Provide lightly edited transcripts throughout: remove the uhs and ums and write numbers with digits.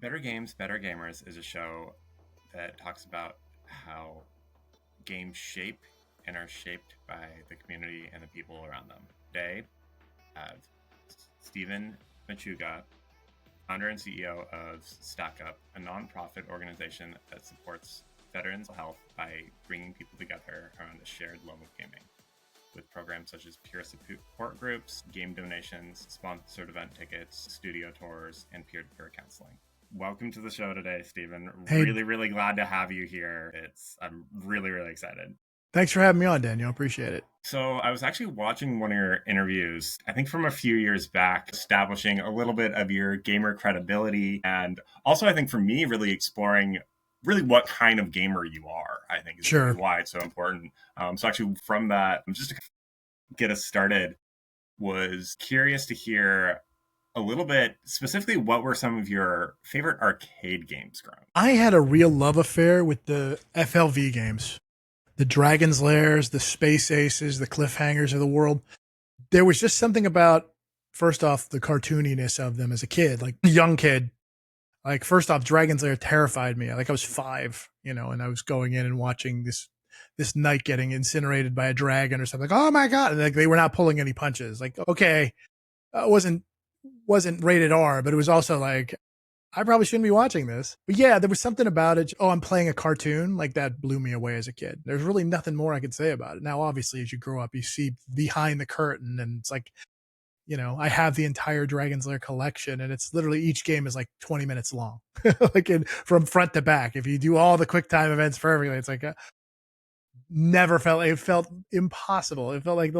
Better Games, Better Gamers is a show that talks about how games shape and are shaped by the community and the people around them. Today, I have Stephen Machuga, founder and CEO of Stack Up, a nonprofit organization that supports veterans' health by bringing people together around a shared love of gaming. With programs such as peer support groups, game donations, sponsored event tickets, studio tours, and peer-to-peer counseling. Welcome to the show today, Stephen. Hey, Really glad to have you here. I'm really excited. thanks for having me on, Daniel. Appreciate it. So I was actually watching one of your interviews, I think from a few years back, establishing a little bit of your gamer credibility. And also, I think for me, really exploring really what kind of gamer you are, I think is really Sure. why it's so important. So actually from that, just to get us started, was curious to hear a little bit specifically what were some of your favorite arcade games growing? I had a real love affair with the FLV games, the Dragon's Lairs, the Space Aces, the Cliffhangers of the world. There was just something about, first off, the cartooniness of them as a kid, like a young kid. Like, first off, Dragon's Lair terrified me. Like, I was 5, and I was going in and watching this knight getting incinerated by a dragon or something. Like, oh my god! And like, they were not pulling any punches. Like, okay, wasn't rated R, but it was also like, I probably shouldn't be watching this. But yeah, there was something about it. Oh, I'm playing a cartoon. Like, that blew me away as a kid. There's really nothing more I could say about it. Now, obviously, as you grow up, you see behind the curtain, and it's like, I have the entire Dragon's Lair collection, and it's literally each game is like 20 minutes long, like from front to back. If you do all the quick time events perfectly, it's like it felt impossible. It felt like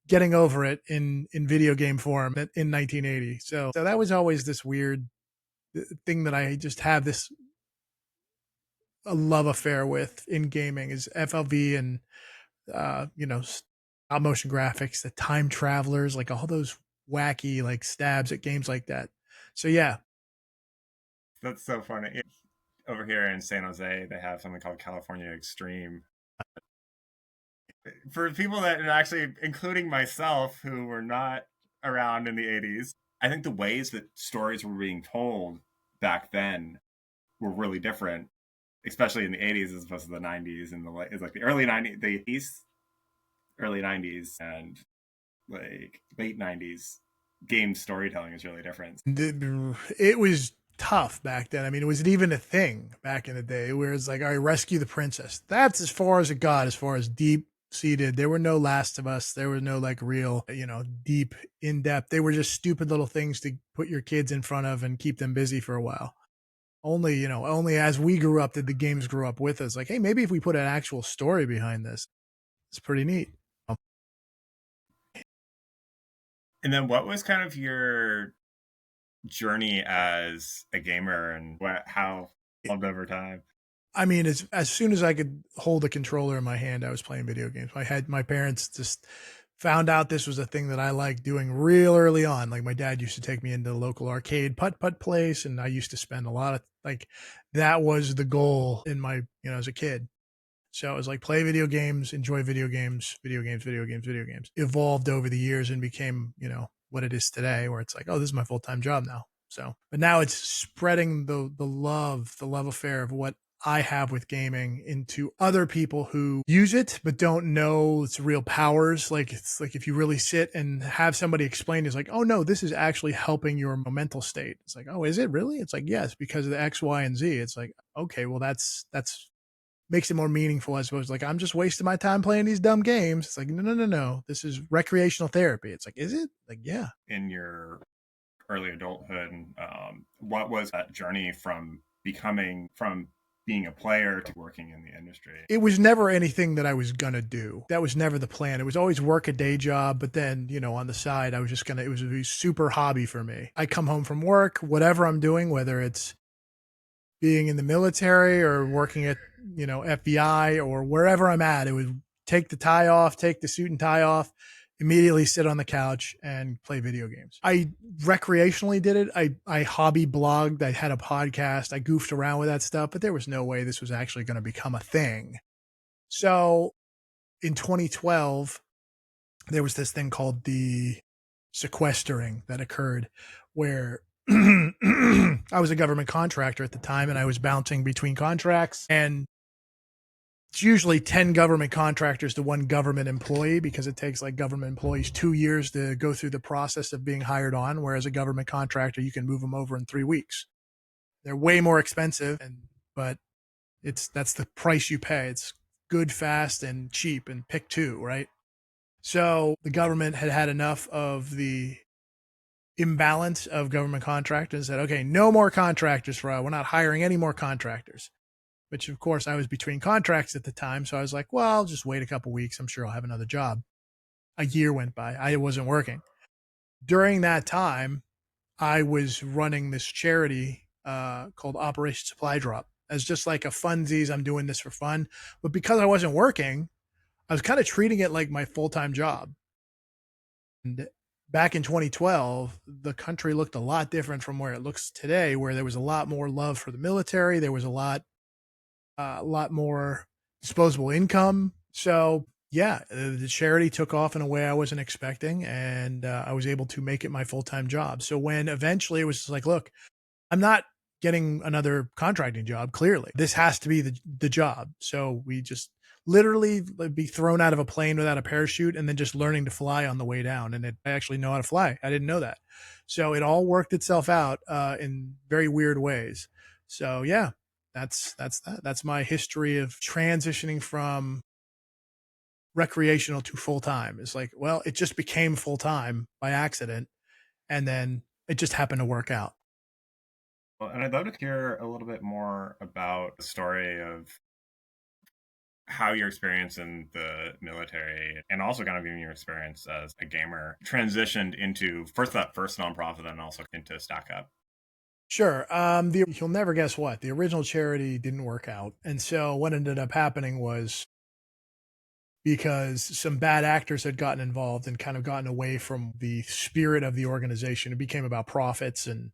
getting over it in video game form in 1980. So that was always this weird thing that I just have this a love affair with in gaming is FLV and stop motion graphics, the time travelers, like all those wacky like stabs at games like that. So yeah. That's so funny. Over here in San Jose, they have something called California Extreme. For people that actually, including myself, who were not around in the 80s, I think the ways that stories were being told back then were really different, especially in the 80s as opposed to the 90s and it's like the early 90s, the 80s, early 90s, and like late 90s. Game storytelling is really different. It was tough back then. I mean, was it even a thing back in the day where it's like, all right, rescue the princess? That's as far as it got, as far as deep seated. There were no Last of Us. There was no like real, deep, in depth. They were just stupid little things to put your kids in front of and keep them busy for a while. Only as we grew up did the games grow up with us. Like, hey, maybe if we put an actual story behind this, it's pretty neat. And then what was kind of your journey as a gamer and how evolved over time? I mean, as soon as I could hold a controller in my hand, I was playing video games. My parents just found out this was a thing that I liked doing real early on. Like, my dad used to take me into the local arcade putt place, and I used to spend a lot of like that was the goal in my as a kid. So it was like play video games, enjoy video games, video games, video games, video games. Evolved over the years and became what it is today, where it's like, oh, this is my full time job now. So, but now it's spreading the love affair of what I have with gaming into other people who use it but don't know its real powers. Like, it's like if you really sit and have somebody explain, it's like, oh no, this is actually helping your mental state. It's like, oh, is it really? It's like, yes, because of the X, Y, and Z. It's like, okay, well, that's makes it more meaningful as opposed to like, I'm just wasting my time playing these dumb games. It's like, no. This is recreational therapy. It's like, is it? Like, yeah. In your early adulthood, what was that journey from being a player to working in the industry? It was never anything that I was gonna do. That was never the plan. It was always work a day job, but then, on the side, I was just gonna, it was a super hobby for me. I come home from work, whatever I'm doing, whether it's being in the military or working at, FBI or wherever I'm at, it would take the tie off, take the suit and tie off, immediately sit on the couch and play video games. I recreationally did it. I hobby blogged. I had a podcast. I goofed around with that stuff, but there was no way this was actually going to become a thing. So in 2012, there was this thing called the sequestering that occurred where I I was a government contractor at the time, and I was bouncing between contracts, and it's usually 10 government contractors to one government employee, because it takes like government employees 2 years to go through the process of being hired on, whereas a government contractor, you can move them over in 3 weeks. They're way more expensive, but that's the price you pay. It's good, fast, and cheap, and pick two, right? So the government had had enough of the imbalance of government contractors and said, okay, no more contractors for we're not hiring any more contractors. Which of course I was between contracts at the time, so I was like, well, I'll just wait a couple weeks. I'm sure I'll have another job. A year went by. I wasn't working. During that time, I was running this charity called Operation Supply Drop as just like a funsies. I'm doing this for fun. But because I wasn't working, I was kind of treating it like my full-time job. And back in 2012, the country looked a lot different from where it looks today, where there was a lot more love for the military. There was a lot more disposable income. So yeah, the charity took off in a way I wasn't expecting, and I was able to make it my full-time job. So when eventually it was just like, look, I'm not getting another contracting job. Clearly, this has to be the job. So we just literally be thrown out of a plane without a parachute, and then just learning to fly on the way down. And I actually know how to fly. I didn't know that. So it all worked itself out in very weird ways. So yeah, that's my history of transitioning from recreational to full time. It's like, well, it just became full time by accident, and then it just happened to work out. Well, and I'd love to hear a little bit more about the story of how your experience in the military, and also kind of even your experience as a gamer, transitioned into first that first nonprofit, then also into Stack Up. Sure. You'll never guess what, the original charity didn't work out. And so what ended up happening was, because some bad actors had gotten involved and kind of gotten away from the spirit of the organization, it became about profits and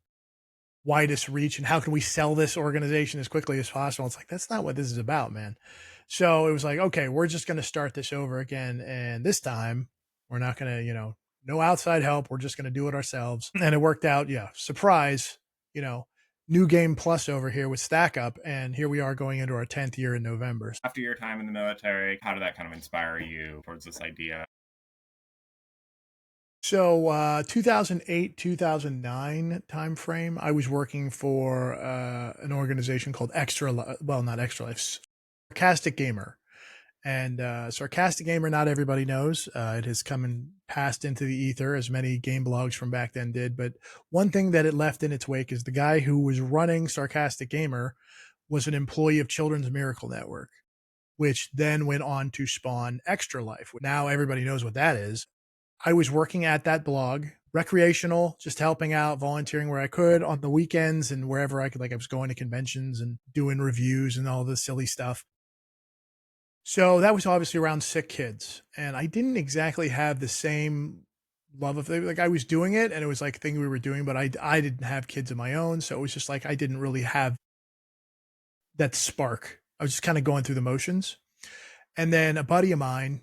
widest reach and how can we sell this organization as quickly as possible. It's like, that's not what this is about, man. So it was like, okay, we're just going to start this over again. And this time we're not going to, no outside help. We're just going to do it ourselves. And it worked out. Yeah. Surprise, you know, new game plus over here with Stack Up. And here we are going into our 10th year in November. After your time in the military, how did that kind of inspire you towards this idea? So 2008, 2009 timeframe, I was working for an organization called not Extra Life, Sarcastic Gamer. And Sarcastic Gamer, not everybody knows. It has come and passed into the ether, as many game blogs from back then did. But one thing that it left in its wake is the guy who was running Sarcastic Gamer was an employee of Children's Miracle Network, which then went on to spawn Extra Life. Now everybody knows what that is. I was working at that blog, recreational, just helping out, volunteering where I could on the weekends and wherever I could. Like, I was going to conventions and doing reviews and all this silly stuff. So that was obviously around sick kids. And I didn't exactly have the same love of it. Like, I was doing it and it was like a thing we were doing, but I didn't have kids of my own. So it was just like, I didn't really have that spark. I was just kind of going through the motions. And then a buddy of mine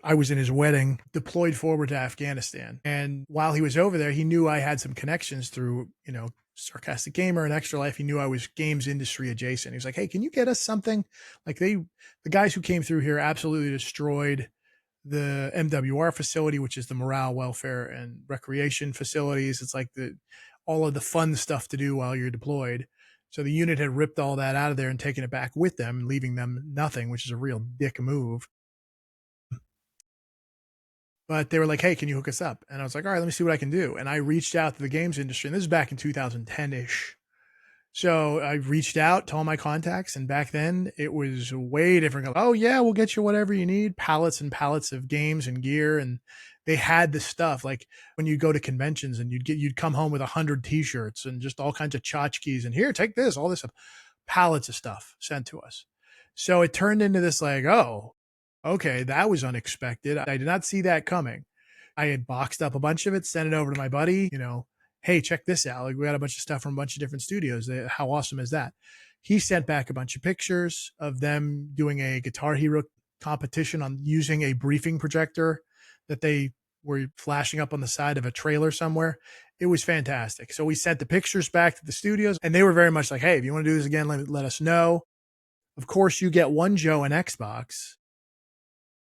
I was in his wedding, deployed forward to Afghanistan. And while he was over there, he knew I had some connections through, Sarcastic Gamer and Extra Life. He knew I was games industry adjacent. He was like, hey, can you get us something? Like, the guys who came through here absolutely destroyed the MWR facility, which is the morale, welfare, and recreation facilities. It's like all of the fun stuff to do while you're deployed. So the unit had ripped all that out of there and taken it back with them, leaving them nothing, which is a real dick move. But they were like, hey, can you hook us up? And I was like, all right, let me see what I can do. And I reached out to the games industry. And this is back in 2010-ish. So I reached out to all my contacts. And back then it was way different. Oh, yeah, we'll get you whatever you need. Pallets and pallets of games and gear. And they had the stuff. Like, when you go to conventions and you'd come home with 100 t-shirts and just all kinds of tchotchkes. And here, take this, all this stuff. Pallets of stuff sent to us. So it turned into this like, oh, okay, that was unexpected. I did not see that coming. I had boxed up a bunch of it, sent it over to my buddy, hey, check this out. Like, we got a bunch of stuff from a bunch of different studios. How awesome is that? He sent back a bunch of pictures of them doing a Guitar Hero competition on using a briefing projector that they were flashing up on the side of a trailer somewhere. It was fantastic. So we sent the pictures back to the studios, and they were very much like, hey, if you want to do this again, let us know. Of course, you get one Joe an Xbox.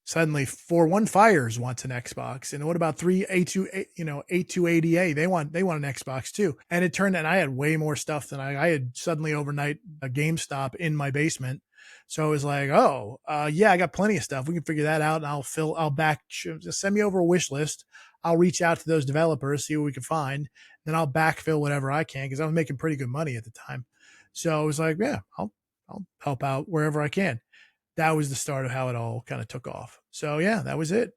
Suddenly, 415ers wants an Xbox, and what about three A280A? They want an Xbox too. And it turned out I had way more stuff than I had suddenly overnight a GameStop in my basement. So it was like, oh, yeah, I got plenty of stuff. We can figure that out, and just send me over a wish list. I'll reach out to those developers, see what we can find, then I'll backfill whatever I can because I was making pretty good money at the time. So I was like, yeah, I'll help out wherever I can. That was the start of how it all kind of took off. So yeah, that was it.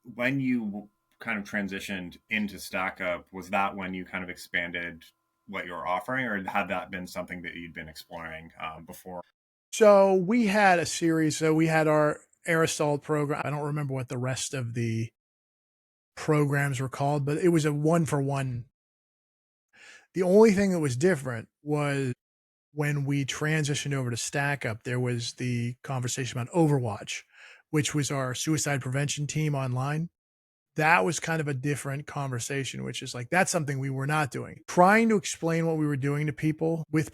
When you kind of transitioned into StackUp, was that when you kind of expanded what you were offering, or had that been something that you'd been exploring before? So we had a series. So we had our aerosol program. I don't remember what the rest of the programs were called, but it was a 1-for-1. The only thing that was different was when we transitioned over to StackUp, there was the conversation about Overwatch, which was our suicide prevention team online. That was kind of a different conversation, which is like, that's something we were not doing. Trying to explain what we were doing to people, with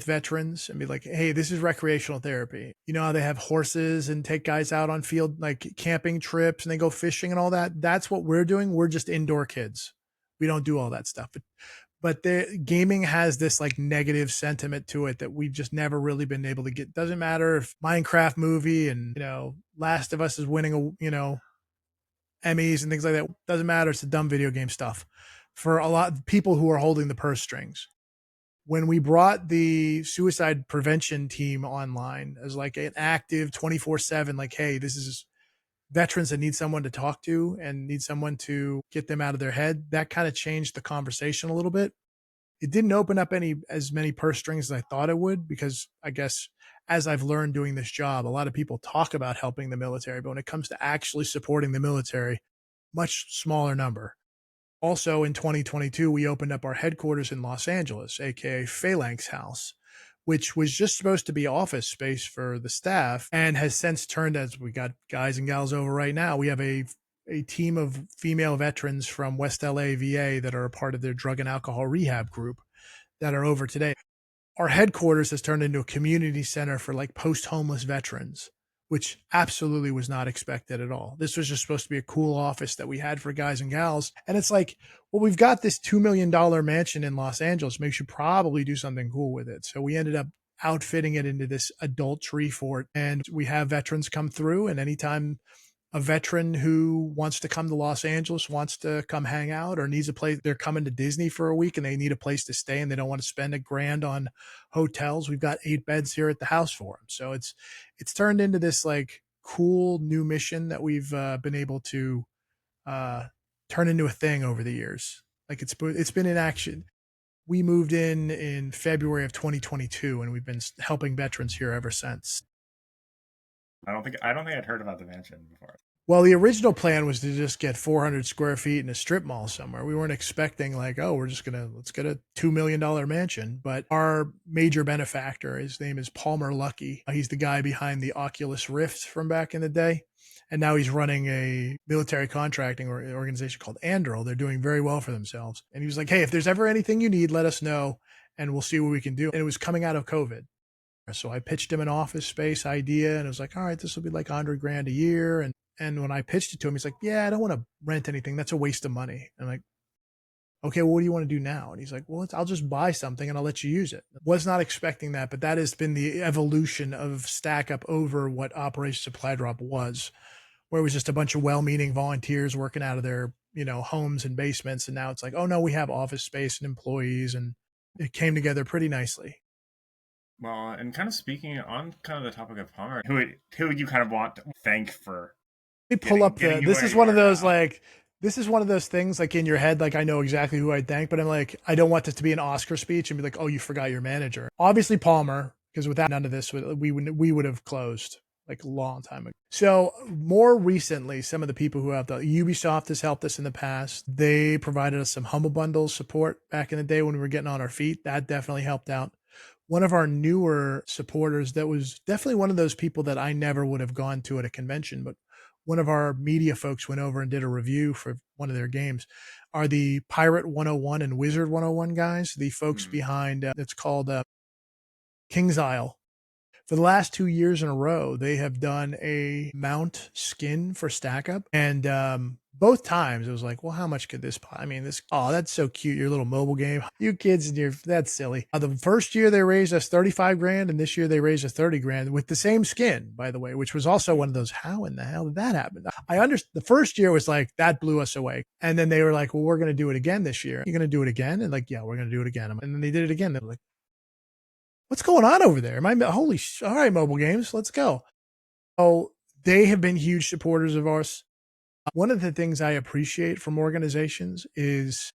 veterans, and be like, hey, this is recreational therapy. You know how they have horses and take guys out on field, like camping trips, and they go fishing and all that? That's what we're doing. We're just indoor kids. We don't do all that stuff. But the gaming has this like negative sentiment to it that we've just never really been able to get. Doesn't matter if Minecraft movie and, Last of Us is winning Emmys and things like that. Doesn't matter. It's the dumb video game stuff for a lot of people who are holding the purse strings. When we brought the suicide prevention team online as like an active 24/7, like, hey, this is veterans that need someone to talk to and need someone to get them out of their head, that kind of changed the conversation a little bit. It didn't open up as many purse strings as I thought it would, because I guess as I've learned doing this job, a lot of people talk about helping the military, but when it comes to actually supporting the military, much smaller number. Also in 2022, we opened up our headquarters in Los Angeles, aka Phalanx House, which was just supposed to be office space for the staff and has since turned, as we got guys and gals over right now. We have a team of female veterans from West LA VA that are a part of their drug and alcohol rehab group that are over today. Our headquarters has turned into a community center for like post-homeless veterans, which absolutely was not expected at all. This was just supposed to be a cool office that we had for guys and gals. And it's like, well, we've got this $2 million mansion in Los Angeles. Maybe we should probably do something cool with it. So we ended up outfitting it into this adult tree fort. And we have veterans come through, and anytime a veteran who wants to come to Los Angeles, wants to come hang out, or needs a place, they're coming to Disney for a week and they need a place to stay and they don't want to spend $1,000 on hotels, we've got 8 beds here at the house for them. So it's turned into this like cool new mission that we've been able to turn into a thing over the years. Like it's been in action. We moved in February of 2022, and we've been helping veterans here ever since. I don't think I'd heard about the mansion before. Well, the original plan was to just get 400 square feet in a strip mall somewhere. We weren't expecting like, oh, let's get a $2 million mansion. But our major benefactor, his name is Palmer Luckey. He's the guy behind the Oculus Rift from back in the day. And now he's running a military contracting organization called Anduril. They're doing very well for themselves. And he was like, hey, if there's ever anything you need, let us know and we'll see what we can do. And it was coming out of COVID. So I pitched him an office space idea, and it was like, all right, this will be like $100,000 a year. And when I pitched it to him, he's like, yeah, I don't want to rent anything. That's a waste of money. I'm like, okay, well, what do you want to do now? And he's like, well, I'll just buy something and I'll let you use it. Was not expecting that, but that has been the evolution of StackUp over what Operation Supply Drop was, where it was just a bunch of well-meaning volunteers working out of their, homes and basements. And now it's like, oh no, we have office space and employees, and it came together pretty nicely. Well, and kind of speaking on kind of the topic of Palmer, who you kind of want to thank for Me pull getting up getting you this where is you one of are those now. like, this is one of those things like in your head, like I know exactly who I'd thank, but I'm like, I don't want this to be an Oscar speech and be like, oh, you forgot your manager. Obviously Palmer, because without none of this, we would have closed like a long time ago. So more recently, some of the people who have Ubisoft has helped us in the past. They provided us some Humble Bundle support back in the day when we were getting on our feet. That definitely helped out. One of our newer supporters that was definitely one of those people that I never would have gone to at a convention, but one of our media folks went over and did a review for one of their games. are the Pirate 101 and Wizard 101 guys, the folks Hmm. behind it's called King's Isle. For the last 2 years in a row, they have done a mount skin for Stack Up. And both times it was like, well, how much could this buy? I mean, oh, that's so cute. Your little mobile game. You kids, that's silly. The first year they raised us 35 grand, and this year they raised us 30 grand with the same skin, by the way, which was also one of those, how in the hell did that happen? I understand. The first year was like, that blew us away. And then they were like, well, we're going to do it again this year. You're going to do it again? And like, yeah, we're going to do it again. And then they did it again. They were like, what's going on over there? All right, mobile games, let's go. Oh, they have been huge supporters of ours. One of the things I appreciate from organizations is,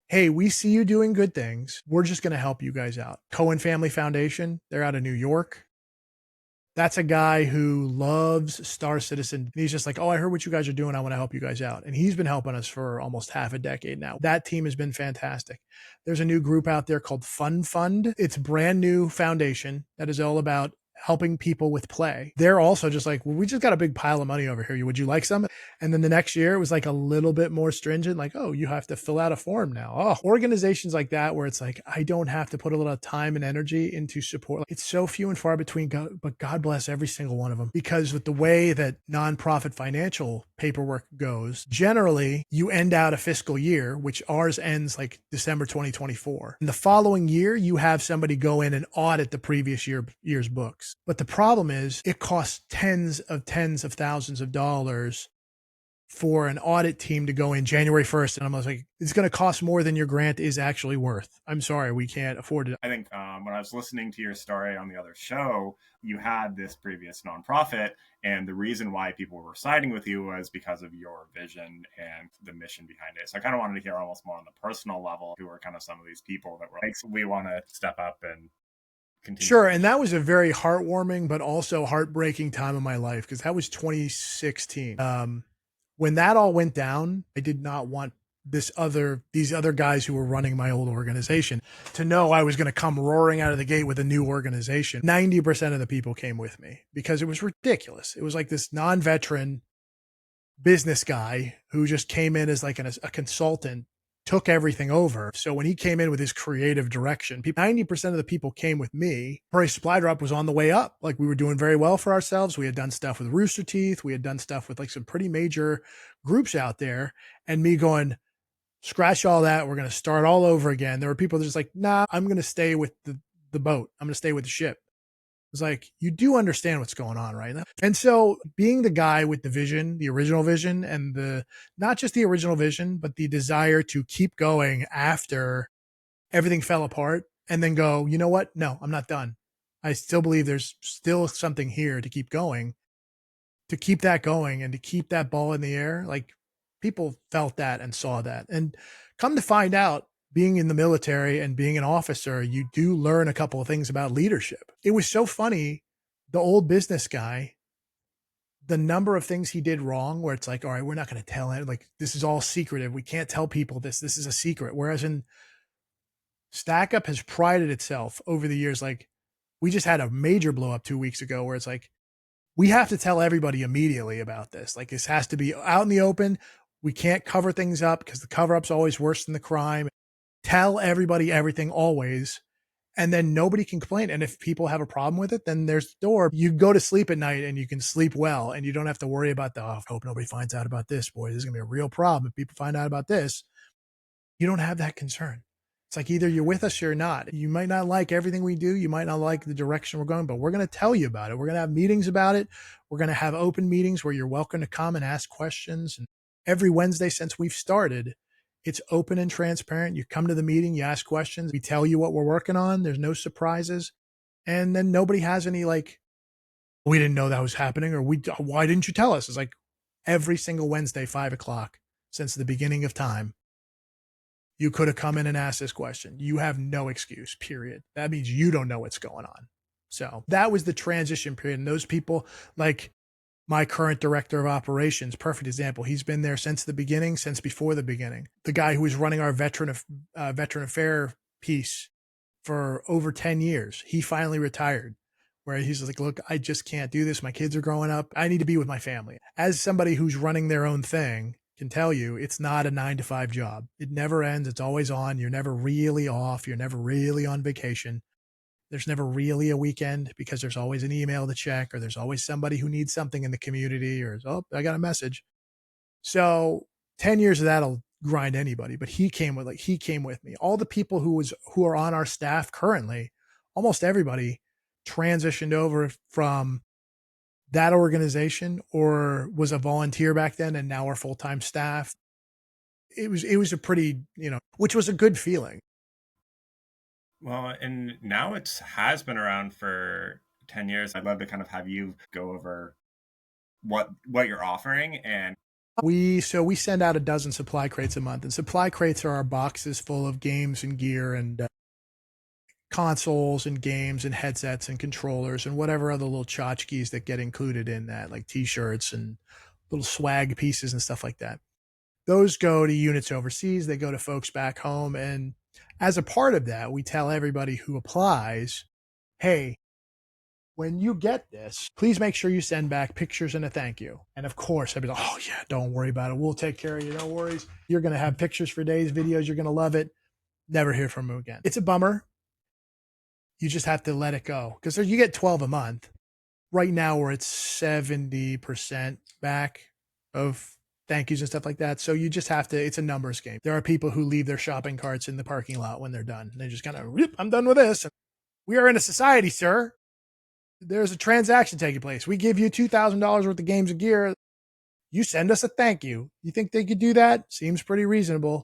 hey, we see you doing good things. We're just going to help you guys out. Cohen Family Foundation, they're out of New York. That's a guy who loves Star Citizen. He's just like, oh, I heard what you guys are doing. I want to help you guys out. And he's been helping us for almost half a decade now. That team has been fantastic. There's a new group out there called Fun Fund. It's a brand new foundation that is all about helping people with play. They're also just like, well, we just got a big pile of money over here. Would you like some? And then the next year it was like a little bit more stringent, like, oh, you have to fill out a form now. Oh, organizations like that, where it's like, I don't have to put a lot of time and energy into support. It's so few and far between, but God bless every single one of them. Because with the way that nonprofit financial paperwork goes, generally you end out a fiscal year, which ours ends like December 2024. And the following year, you have somebody go in and audit the previous year's books. But the problem is it costs tens of thousands of dollars for an audit team to go in January 1st. And I'm like, it's going to cost more than your grant is actually worth. I'm sorry, we can't afford it. I think when I was listening to your story on the other show, you had this previous nonprofit, and the reason why people were siding with you was because of your vision and the mission behind it. So I kind of wanted to hear almost more on the personal level, who are kind of some of these people that were like, we want to step up and continue. Sure. And that was a very heartwarming, but also heartbreaking time of my life, because that was 2016. When that all went down, I did not want these other guys who were running my old organization to know I was going to come roaring out of the gate with a new organization. 90% of the people came with me because it was ridiculous. It was like this non-veteran business guy who just came in as like a consultant, took everything over. So when he came in with his creative direction, 90% of the people came with me. Price Supply Drop was on the way up. Like, we were doing very well for ourselves. We had done stuff with Rooster Teeth. We had done stuff with like some pretty major groups out there. And me going, scratch all that. We're going to start all over again. There were people just like, nah, I'm going to stay with the boat. I'm going to stay with the ship. It's like, you do understand what's going on, right? And so being the guy with the vision, the original vision, and not just the original vision, but the desire to keep going after everything fell apart, and then go, you know what? No, I'm not done. I still believe there's still something here to keep going, to keep that going, and to keep that ball in the air. Like, people felt that and saw that. And come to find out, being in the military and being an officer, you do learn a couple of things about leadership. It was so funny. The old business guy, the number of things he did wrong, where it's like, all right, we're not going to tell it. Like, this is all secretive. We can't tell people this. This is a secret. Whereas in Stack Up has prided itself over the years. Like, we just had a major blow up 2 weeks ago where it's like, we have to tell everybody immediately about this. Like, this has to be out in the open. We can't cover things up because the cover up's always worse than the crime. Tell everybody everything always, and then nobody can complain. And if people have a problem with it, then there's the door. You go to sleep at night and you can sleep well, and you don't have to worry about I hope nobody finds out about this. Boy, this is going to be a real problem if people find out about this. You don't have that concern. It's like, either you're with us or you're not. You might not like everything we do. You might not like the direction we're going, but we're going to tell you about it. We're going to have meetings about it. We're going to have open meetings where you're welcome to come and ask questions. And every Wednesday since we've started, it's open and transparent. You come to the meeting, you ask questions, we tell you what we're working on. There's no surprises. And then nobody has any like, we didn't know that was happening, or why didn't you tell us? It's like, every single Wednesday, 5:00 since the beginning of time, you could have come in and asked this question. You have no excuse, period. That means you don't know what's going on. So that was the transition period. And those people, like my current director of operations, perfect example. He's been there since the beginning, since before the beginning. The guy who was running our veteran affair piece for over 10 years, he finally retired, where he's like, look, I just can't do this. My kids are growing up. I need to be with my family. As somebody who's running their own thing, can tell you it's not a 9 to 5 job. It never ends. It's always on. You're never really off. You're never really on vacation. There's never really a weekend because there's always an email to check, or there's always somebody who needs something in the community, or, oh, I got a message. So 10 years of that'll grind anybody, but he came with me. All the people who are on our staff currently, almost everybody transitioned over from that organization or was a volunteer back then and now are full-time staff. It was a pretty, which was a good feeling. Well, and now it has been around for 10 years. I'd love to kind of have you go over what you're offering. And We send out a dozen supply crates a month, and supply crates are our boxes full of games and gear and consoles and games and headsets and controllers and whatever other little tchotchkes that get included in that, like t-shirts and little swag pieces and stuff like that. Those go to units overseas. They go to folks back home. And as a part of that, we tell everybody who applies, hey, when you get this, please make sure you send back pictures and a thank you. And of course, I'd be like, oh yeah, don't worry about it. We'll take care of you. No worries. You're going to have pictures for days, videos. You're going to love it. Never hear from them again. It's a bummer. You just have to let it go because you get 12 a month. Right now, we're at 70% back of thank yous and stuff like that. So you just have to, it's a numbers game. There are people who leave their shopping carts in the parking lot when they're done. They just kind of, I'm done with this. We are in a society, sir. There's a transaction taking place. We give you $2,000 worth of games and gear. You send us a thank you. You think they could do that? Seems pretty reasonable.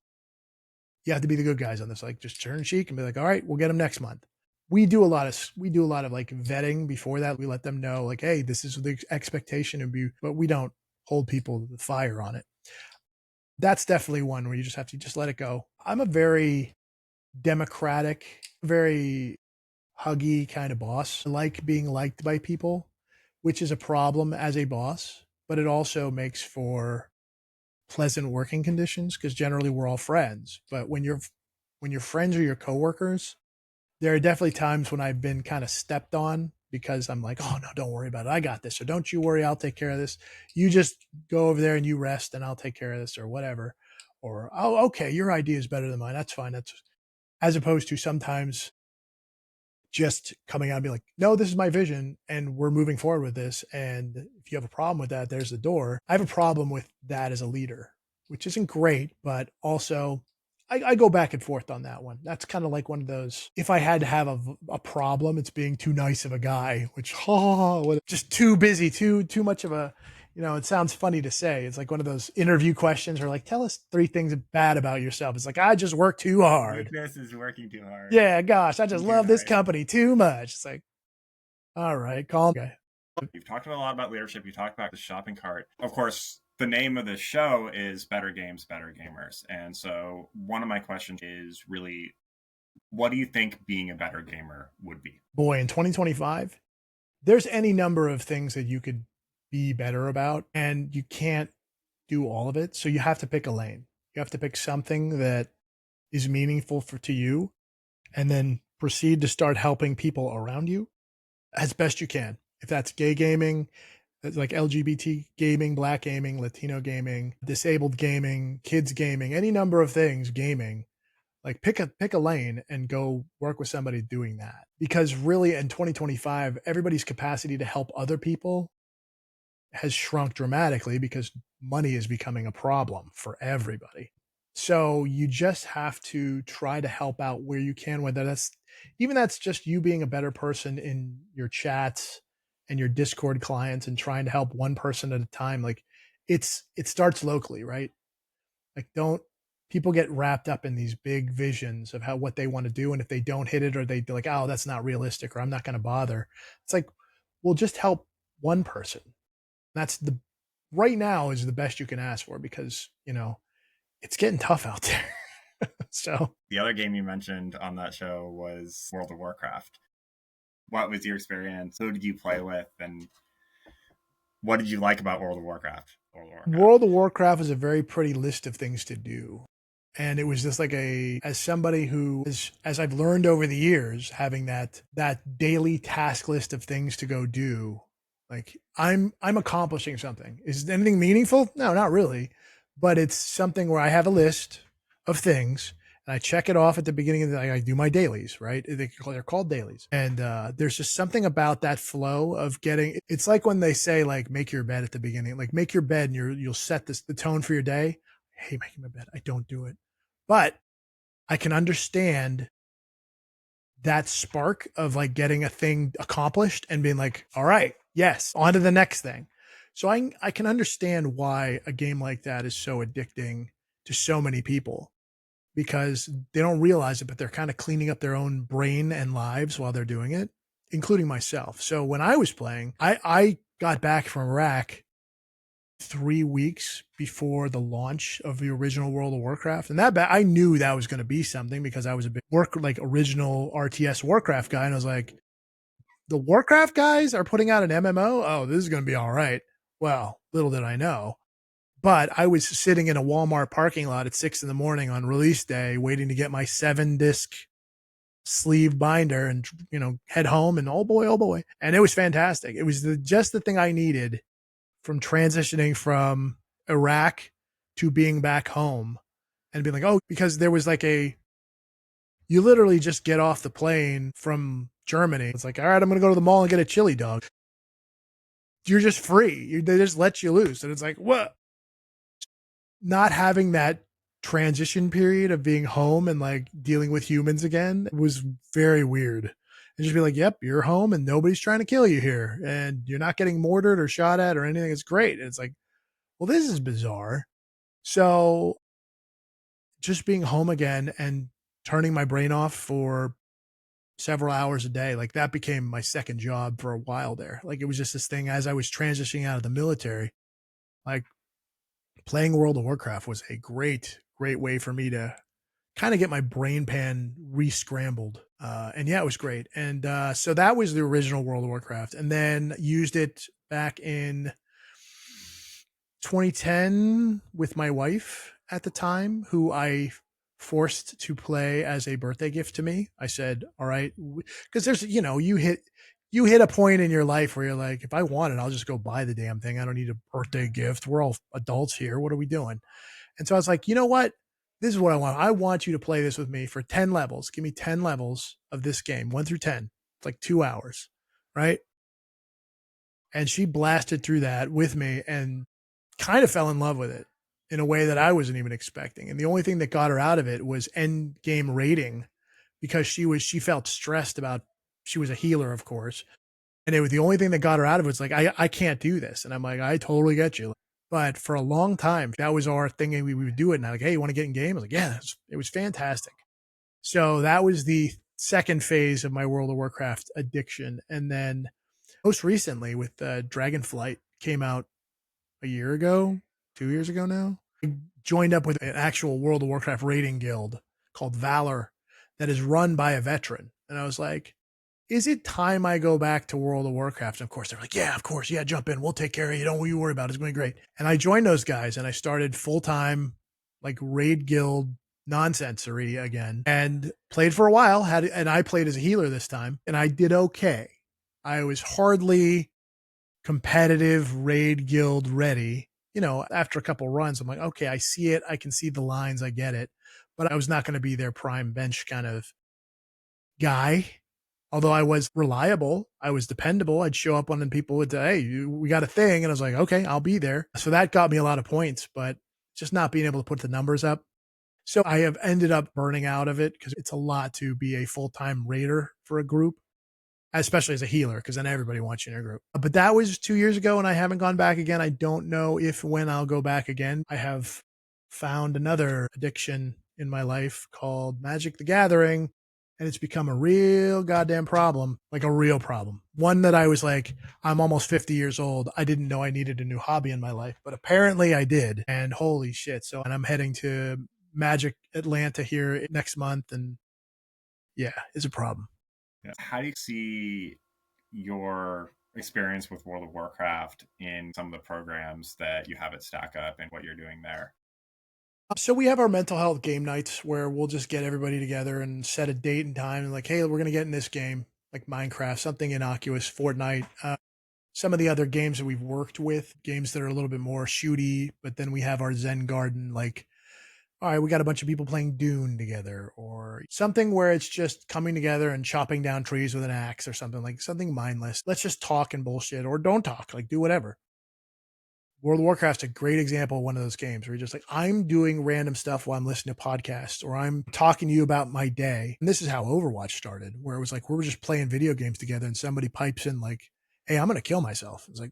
You have to be the good guys on this. Like, just turn cheek and be like, all right, we'll get them next month. We do a lot of like vetting before that. We let them know, like, hey, this is the expectation, but we don't hold people to the fire on it. That's definitely one where you just have to just let it go. I'm a very democratic, very huggy kind of boss. I like being liked by people, which is a problem as a boss, but it also makes for pleasant working conditions because generally we're all friends. But when your friends are your coworkers, there are definitely times when I've been kind of stepped on because I'm like, oh no, don't worry about it. I got this. Or don't you worry, I'll take care of this. You just go over there and you rest and I'll take care of this or whatever. Or, oh, okay, your idea is better than mine. That's fine. That's as opposed to sometimes just coming out and be like, no, this is my vision and we're moving forward with this. And if you have a problem with that, there's the door. I have a problem with that as a leader, which isn't great, but also I go back and forth on that one. That's kind of like one of those, if I had to have a problem, it's being too nice of a guy, which, just too busy, too much of a, it sounds funny to say. It's like one of those interview questions or like, tell us 3 things bad about yourself. It's like, I just work too hard. Weakness is working too hard. Yeah, gosh, I just love this company too much. It's like, all right, calm guy. You've talked a lot about leadership. You talked about the shopping cart. Of course, the name of the show is Better Games, Better Gamers. And so one of my questions is really, what do you think being a better gamer would be? Boy, in 2025, there's any number of things that you could be better about, and you can't do all of it. So you have to pick a lane. You have to pick something that is meaningful to you, and then proceed to start helping people around you as best you can. If that's gay gaming, like LGBT gaming, Black gaming, Latino gaming, disabled gaming, kids gaming, any number of things gaming, like pick a lane and go work with somebody doing that. Because really in 2025, everybody's capacity to help other people has shrunk dramatically because money is becoming a problem for everybody. So you just have to try to help out where you can, whether that's just you being a better person in your chats and your Discord clients and trying to help one person at a time. Like it starts locally, right? Like don't people get wrapped up in these big visions of what they want to do. And if they don't hit it or they're like, oh, that's not realistic or I'm not going to bother. It's like, well, just help one person. That's right now is the best you can ask for because, it's getting tough out there. So the other game you mentioned on that show was World of Warcraft. What was your experience? Who did you play with? And what did you like about World of Warcraft? World of Warcraft is a very pretty list of things to do. And it was just like as somebody who as I've learned over the years, having that daily task list of things to go do, like I'm accomplishing something. Is anything meaningful? No, not really. but it's something where I have a list of things and I check it off at the beginning of the day. I do my dailies, right? They're called dailies. And there's just something about that flow of getting, it's like when they say, like, make your bed at the beginning, like make your bed and you'll set the tone for your day. I hate making my bed. I don't do it. But I can understand that spark of like getting a thing accomplished and being like, all right, yes, on to the next thing. So I can understand why a game like that is so addicting to so many people because they don't realize it, but they're kind of cleaning up their own brain and lives while they're doing it, including myself. So when I was playing, I got back from Iraq 3 weeks before the launch of the original World of Warcraft. And I knew that was going to be something because I was a big original RTS Warcraft guy. And I was like, the Warcraft guys are putting out an MMO. Oh, this is going to be all right. Well, little did I know. But I was sitting in a Walmart parking lot at 6 a.m. on release day, waiting to get my 7 disc sleeve binder and, head home. And oh boy. And it was fantastic. It was just the thing I needed from transitioning from Iraq to being back home and being like, oh, because there was you literally just get off the plane from Germany. It's like, all right, I'm going to go to the mall and get a chili dog. You're just free. They just let you loose. And it's like, what? Not having that transition period of being home and like dealing with humans again was very weird. And just be like, yep, you're home and nobody's trying to kill you here. And you're not getting mortared or shot at or anything. It's great. And it's like, well, this is bizarre. So just being home again and turning my brain off for several hours a day, like that became my second job for a while there. Like it was just this thing as I was transitioning out of the military, like playing World of Warcraft was a great, great way for me to kind of get my brain pan re-scrambled. And yeah, it was great. And so that was the original World of Warcraft, and then used it back in 2010 with my wife at the time, who I forced to play as a birthday gift to me. I said, all right, because there's, you hit a point in your life where you're like, if I want it, I'll just go buy the damn thing. I don't need a birthday gift. We're all adults here. What are we doing? And so I was like, you know what? This is what I want. I want you to play this with me for 10 levels. Give me 10 levels of this game, 1 through 10. It's like 2 hours, right? And she blasted through that with me and kind of fell in love with it in a way that I wasn't even expecting. And the only thing that got her out of it was end game rating, because she felt stressed about, she was a healer, of course. And it was the only thing that got her out of it was like, I can't do this. And I'm like, I totally get you. But for a long time, that was our thing. And we would do it. And I'm like, hey, you want to get in game? I was like, yeah, it was fantastic. So that was the second phase of my World of Warcraft addiction. And then most recently with Dragonflight came out a year ago, 2 years ago now. I joined up with an actual World of Warcraft raiding guild called Valor that is run by a veteran. And I was like, is it time I go back to World of Warcraft? And of course, they're like, yeah, of course. Yeah, jump in. We'll take care of you. Don't you worry about it. It's going to be great. And I joined those guys and I started full-time, like raid guild nonsensory again, and played for a while. And I played as a healer this time and I did okay. I was hardly competitive raid guild ready. After a couple runs, I'm like, okay, I see it. I can see the lines. I get it. But I was not going to be their prime bench kind of guy. Although I was reliable, I was dependable. I'd show up on and people would say, hey, we got a thing. And I was like, okay, I'll be there. So that got me a lot of points, but just not being able to put the numbers up. So I have ended up burning out of it because it's a lot to be a full-time raider for a group, especially as a healer, because then everybody wants you in your group. But that was 2 years ago and I haven't gone back again. I don't know if when I'll go back again. I have found another addiction in my life called Magic the Gathering, and it's become a real goddamn problem, like a real problem. One that I was like, I'm almost 50 years old. I didn't know I needed a new hobby in my life, but apparently I did. And holy shit. So, and I'm heading to Magic Atlanta here next month. And yeah, it's a problem. Yeah. How do you see your experience with World of Warcraft in some of the programs that you have at Stack Up and what you're doing there? So we have our mental health game nights where we'll just get everybody together and set a date and time and like, hey, we're going to get in this game, like Minecraft, something innocuous, Fortnite. some of the other games that we've worked with, games that are a little bit more shooty, but then we have our Zen garden, like, all right, we got a bunch of people playing Dune together, or something where it's just coming together and chopping down trees with an axe or something, like something mindless. Let's just talk and bullshit, or don't talk, like do whatever. World of Warcraft's a great example of one of those games where you're just like, I'm doing random stuff while I'm listening to podcasts, or I'm talking to you about my day. And this is how Overwatch started, where it was like, we were just playing video games together and somebody pipes in like, hey, I'm going to kill myself. It's like,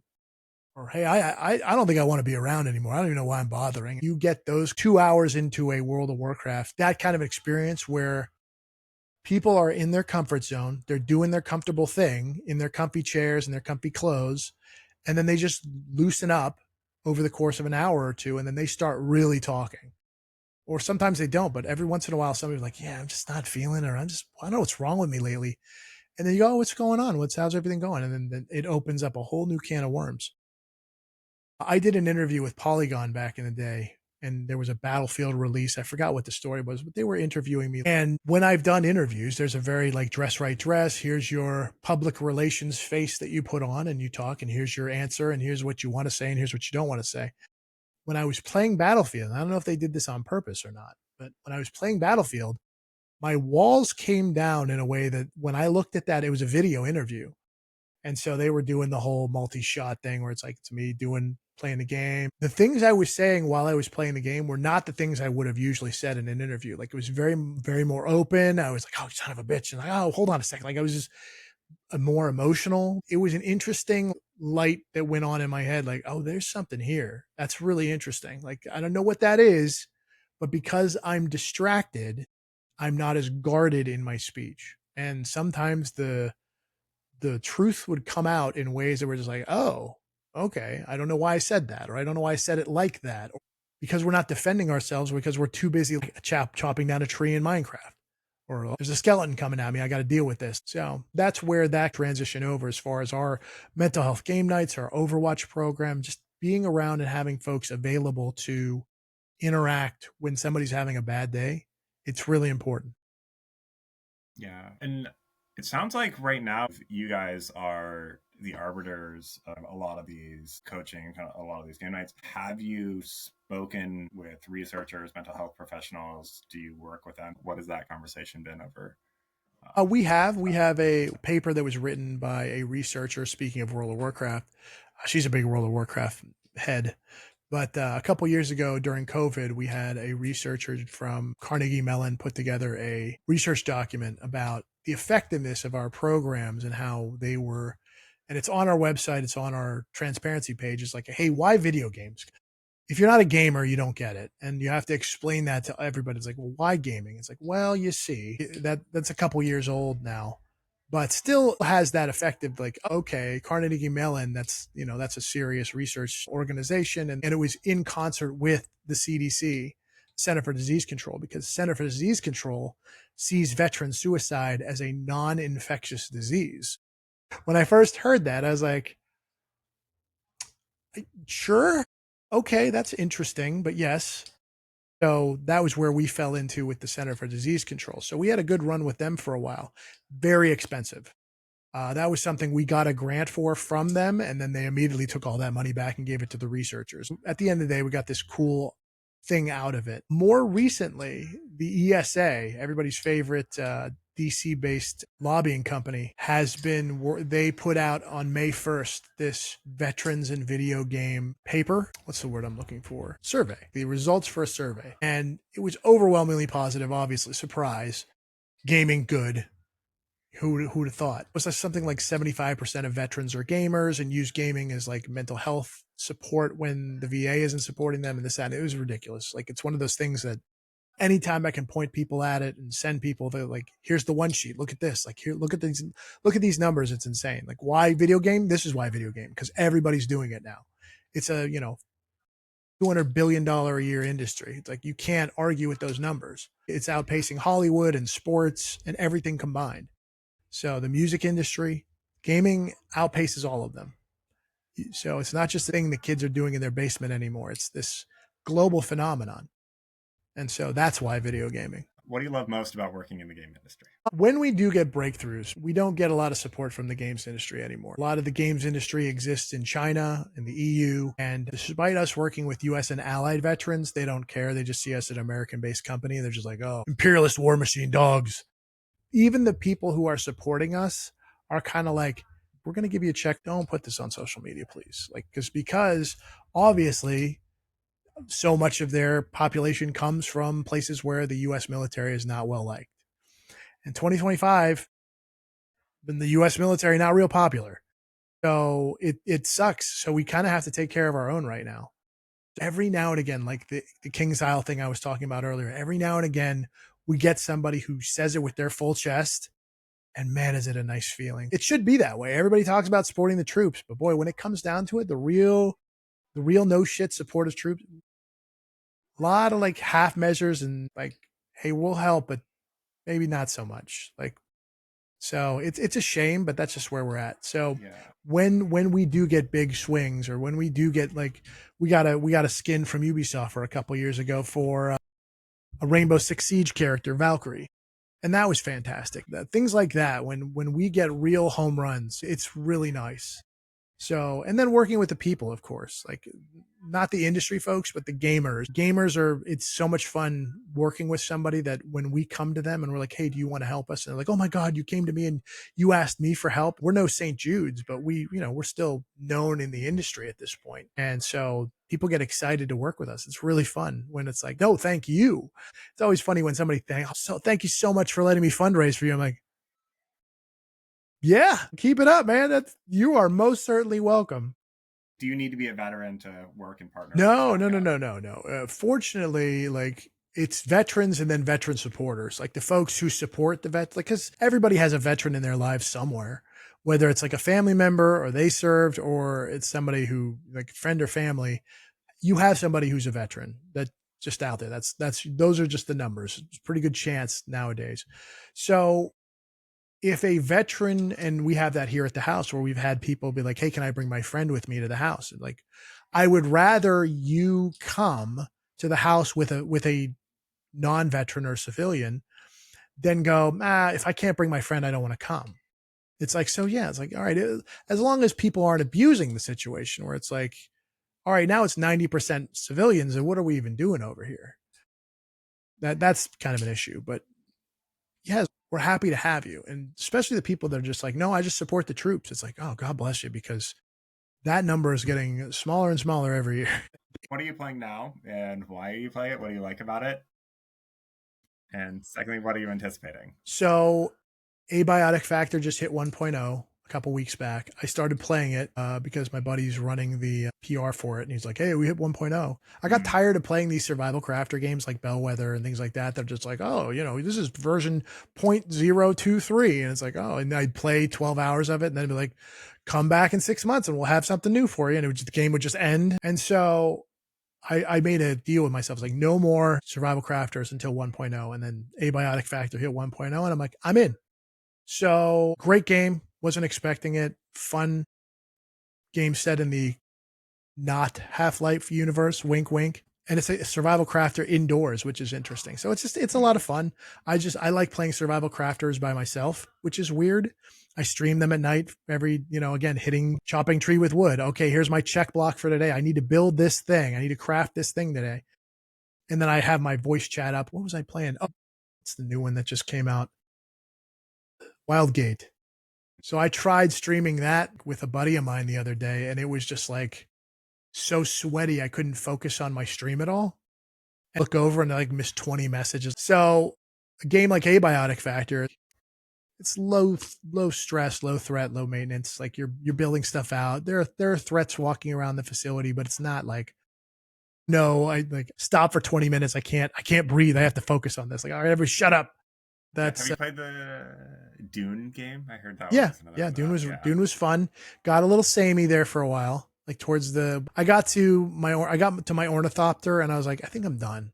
or hey, I don't think I want to be around anymore. I don't even know why I'm bothering. You get those 2 hours into a World of Warcraft, that kind of experience where people are in their comfort zone. They're doing their comfortable thing in their comfy chairs and their comfy clothes. And then they just loosen up over the course of an hour or two. And then they start really talking. Or sometimes they don't, but every once in a while, somebody's like, yeah, I'm just not feeling it. Or I don't know what's wrong with me lately. And then you go, oh, what's going on? How's everything going? And then it opens up a whole new can of worms. I did an interview with Polygon back in the day, and there was a Battlefield release. I forgot what the story was, but they were interviewing me. And when I've done interviews, there's a very like dress right dress. Here's your public relations face that you put on and you talk, and here's your answer, and here's what you want to say, and here's what you don't want to say. When I was playing Battlefield, I don't know if they did this on purpose or not, but when I was playing Battlefield, my walls came down in a way that when I looked at that, it was a video interview. And so they were doing the whole multi-shot thing where it's like, it's me playing the game. The things I was saying while I was playing the game were not the things I would have usually said in an interview. Like it was very, very more open. I was like, oh, son of a bitch. And like, oh, hold on a second. Like I was just more emotional. It was an interesting light that went on in my head. Like, oh, there's something here. That's really interesting. Like, I don't know what that is, but because I'm distracted, I'm not as guarded in my speech. And sometimes the truth would come out in ways that were just like, oh, okay, I don't know why I said that, or I don't know why I said it like that, because we're not defending ourselves because we're too busy like chopping down a tree in Minecraft, or there's a skeleton coming at me, I got to deal with this. So that's where that transition over as far as our mental health game nights, our Overwatch program, just being around and having folks available to interact when somebody's having a bad day. It's really important. Yeah. And it sounds like right now you guys are the arbiters of a lot of these coaching, kind of a lot of these game nights. Have you spoken with researchers, mental health professionals? Do you work with them? What has that conversation been over? We have a paper that was written by a researcher. Speaking of World of Warcraft, she's a big World of Warcraft head. But a couple years ago during COVID, we had a researcher from Carnegie Mellon put together a research document about the effectiveness of our programs and how they were. And it's on our website. It's on our transparency page. It's like, hey, why video games? If you're not a gamer, you don't get it. And you have to explain that to everybody. It's like, well, why gaming? It's like, well, you see, that's a couple years old now, but still has that effective, like, okay, Carnegie Mellon, that's a serious research organization. And it was in concert with the CDC, Center for Disease Control, because Center for Disease Control sees veteran suicide as a non-infectious disease. When I first heard that, I was like, sure, okay, that's interesting, but yes. So that was where we fell into with the Center for Disease Control. So we had a good run with them for a while. Very expensive. That was something we got a grant for from them, and then they immediately took all that money back and gave it to the researchers. At the end of the day, we got this cool thing out of it. More recently, the ESA, everybody's favorite DC based lobbying company, they put out on May 1st this veterans in video game paper. What's the word I'm looking for? Survey. The results for a survey. And it was overwhelmingly positive, obviously. Surprise. Gaming good. Who'd have thought? It was like something like 75% of veterans are gamers and use gaming as like mental health support when the VA isn't supporting them and this, that. And it was ridiculous. Like it's one of those things that anytime I can point people at it and send people, they're like, here's the one sheet. Look at this. Like here, look at these numbers. It's insane. Like why video game? This is why video game, because everybody's doing it now. It's a, $200 billion a year industry. It's like, you can't argue with those numbers. It's outpacing Hollywood and sports and everything combined. So the music industry, gaming outpaces all of them. So it's not just a thing the kids are doing in their basement anymore. It's this global phenomenon. And so that's why video gaming. What do you love most about working in the game industry? When we do get breakthroughs, we don't get a lot of support from the games industry anymore. A lot of the games industry exists in China, in the EU, and despite us working with US and allied veterans, they don't care. They just see us as an American based company. They're just like, oh, imperialist war machine dogs. Even the people who are supporting us are kind of like, we're going to give you a check. Don't put this on social media, please. Like, because obviously so much of their population comes from places where the US military is not well liked. In 2025, in the US military, not real popular. So it sucks. So we kind of have to take care of our own right now. Every now and again, like the King's Isle thing I was talking about earlier, every now and again, we get somebody who says it with their full chest. And man, is it a nice feeling. It should be that way. Everybody talks about supporting the troops, but boy, when it comes down to it, the real no shit support of troops, a lot of like half measures and like, hey, we'll help, but maybe not so much. Like, so it's a shame, but that's just where we're at. So Yeah. when we do get big swings, or when we do get like, we got a skin from Ubisoft for a couple years ago for a Rainbow Six Siege character, Valkyrie, and that was fantastic. Things like that, when we get real home runs, it's really nice. So, and then working with the people, of course, like not the industry folks, but the gamers. Gamers are, it's so much fun working with somebody that when we come to them and we're like, hey, do you want to help us? And they're like, oh my God, you came to me and you asked me for help. We're no St. Jude's, but we're still known in the industry at this point. And so people get excited to work with us. It's really fun when it's like, no, thank you. It's always funny when somebody thank you so much for letting me fundraise for you. I'm like, yeah, keep it up, man. You are most certainly welcome. Do you need to be a veteran to work and partner with No, no, no, Saga? no, no, no. Fortunately, like it's veterans and then veteran supporters, like the folks who support the vets, like because everybody has a veteran in their lives somewhere, whether it's like a family member or they served, or it's somebody who like friend or family. You have somebody who's a veteran that just out there. That's those are just the numbers. It's a pretty good chance nowadays. So if a veteran, and we have that here at the house where we've had people be like, hey, can I bring my friend with me to the house? And like, I would rather you come to the house with a non-veteran or civilian than go, if I can't bring my friend, I don't want to come. It's like, so yeah, it's like, all right, as long as people aren't abusing the situation where it's like, all right, now it's 90% civilians, and what are we even doing over here? That's kind of an issue. But yes, we're happy to have you. And especially the people that are just like, no, I just support the troops. It's like, oh, God bless you, because that number is getting smaller and smaller every year. What are you playing now, and why are you playing it? What do you like about it? And secondly, what are you anticipating? So Abiotic Factor just hit 1.0 a couple weeks back. I started playing it because my buddy's running the PR for it, and he's like, hey, we hit 1.0. I got tired of playing these survival crafter games like Bellwether and things like that. They're just like, oh, this is version 0.023. And it's like, oh, and I'd play 12 hours of it and then be like, come back in 6 months and we'll have something new for you. And the game would just end. And so I made a deal with myself. It's like, no more survival crafters until 1.0. And then Abiotic Factor hit 1.0. And I'm like, I'm in. So great game. Wasn't expecting it. Fun game set in the not Half-Life universe. Wink, wink. And it's a survival crafter indoors, which is interesting. So it's a lot of fun. I like playing survival crafters by myself, which is weird. I stream them at night every, again, chopping tree with wood. Okay, here's my check block for today. I need to build this thing. I need to craft this thing today. And then I have my voice chat up. What was I playing? Oh, it's the new one that just came out. Wildgate. So I tried streaming that with a buddy of mine the other day, and it was just like so sweaty I couldn't focus on my stream at all. I look over and I like missed 20 messages. So a game like Abiotic Factor, it's low stress, low threat, low maintenance. Like you're building stuff out. There are threats walking around the facility, but it's not like, no, I like stop for 20 minutes. I can't breathe. I have to focus on this. Like, all right, everybody shut up. Yeah, have That's you played the Dune game? I heard that yeah, was another yeah. one of that. Yeah. Dune was fun. Got a little samey there for a while. Like I got to my ornithopter, and I was like, I think I'm done.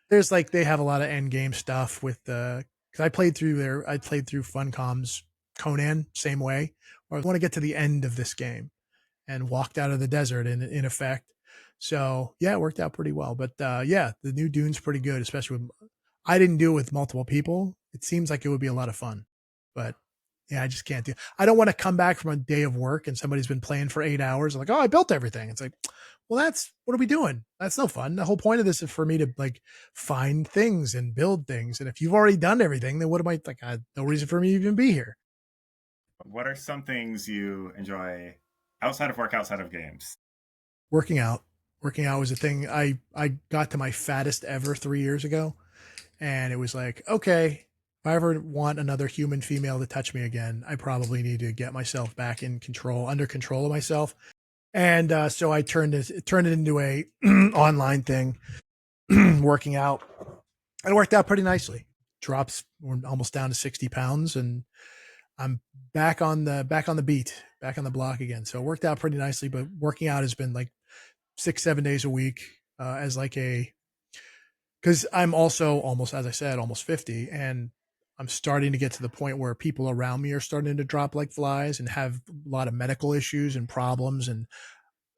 There's like they have a lot of end game stuff with the because I played through Funcom's Conan same way. Or I want to get to the end of this game and walked out of the desert in effect. So yeah, it worked out pretty well. But yeah, the new Dune's pretty good, especially with I didn't do it with multiple people. It seems like it would be a lot of fun, but yeah, I just can't do. I don't want to come back from a day of work and somebody's been playing for 8 hours. Like, oh, I built everything. It's like, well, that's what are we doing? That's no fun. The whole point of this is for me to like find things and build things. And if you've already done everything, then what am I like? No reason for me to even be here. What are some things you enjoy outside of work, outside of games? Working out. Working out was a thing. I got to my fattest ever 3 years ago, and it was like, okay, if I ever want another human female to touch me again, I probably need to get myself back in control, under control of myself. And so I turned it into a online thing, working out. It worked out pretty nicely. Drops were almost down to 60 pounds, and I'm back on the beat, back on the block again. So it worked out pretty nicely. But working out has been like 6-7 days a week, as like a, because I'm also almost, as I said, almost 50, and I'm starting to get to the point where people around me are starting to drop like flies and have a lot of medical issues and problems and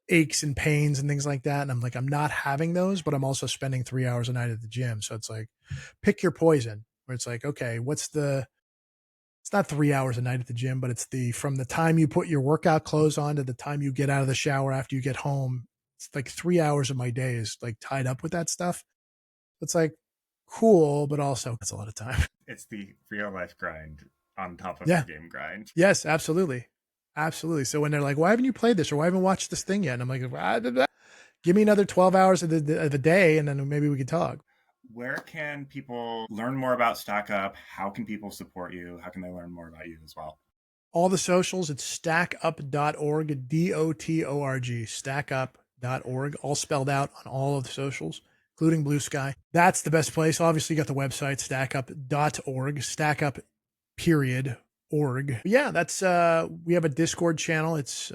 aches and pains and things like that. And I'm like, I'm not having those, but I'm also spending 3 hours a night at the gym. So it's like, pick your poison, where it's like, okay, it's not 3 hours a night at the gym, but it's from the time you put your workout clothes on to the time you get out of the shower after you get home. It's like 3 hours of my day is like tied up with that stuff. It's like cool, but also it's a lot of time. It's the real life grind on top of Yeah. the game grind. Yes, absolutely. Absolutely. So when they're like, why haven't you played this or why haven't you watched this thing yet? And I'm like, give me another 12 hours of the day and then maybe we can talk. Where can people learn more about Stack Up? How can people support you? How can they learn more about you as well? All the socials, it's stackup.org, DOTORG, stackup.org, all spelled out on all of the socials, including Blue Sky. That's the best place. Obviously, you got the website, stackup.org, stackup period org. Yeah, that's we have a Discord channel. It's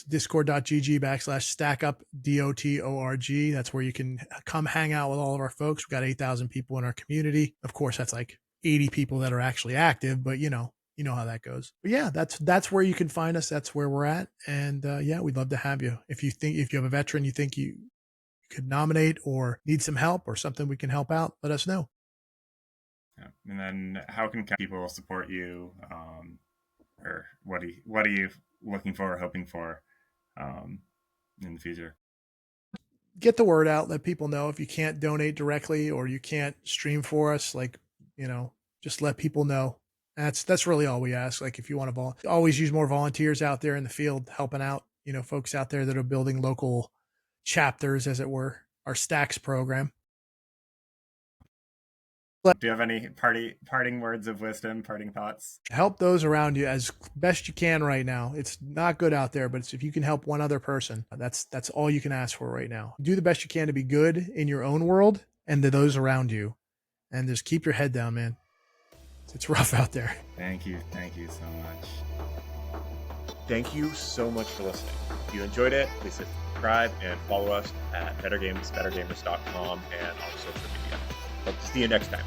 discord.gg/stackup DOTORG. That's where you can come hang out with all of our folks. We've got 8,000 people in our community. Of course, that's like 80 people that are actually active, but you know how that goes. But yeah, that's where you can find us. That's where we're at. And yeah, we'd love to have you. If you have a veteran you think you could nominate or need some help or something we can help out, let us know. Yeah. And then how can people support you? Or what are you looking for or hoping for in the future? Get the word out. Let people know. If you can't donate directly or you can't stream for us, like, just let people know. That's really all we ask. Like, if you want to always use more volunteers out there in the field helping out, folks out there that are building local chapters, as it were, our Stacks program. Do you have any parting words of wisdom, parting thoughts? Help those around you as best you can right now. It's not good out there, but if you can help one other person, that's all you can ask for right now. Do the best you can to be good in your own world and to those around you, and just keep your head down, man. It's rough out there. Thank you so much. Thank you so much for listening. If you enjoyed it, please subscribe and follow us at bettergamers.com and on social media. Hope to see you next time.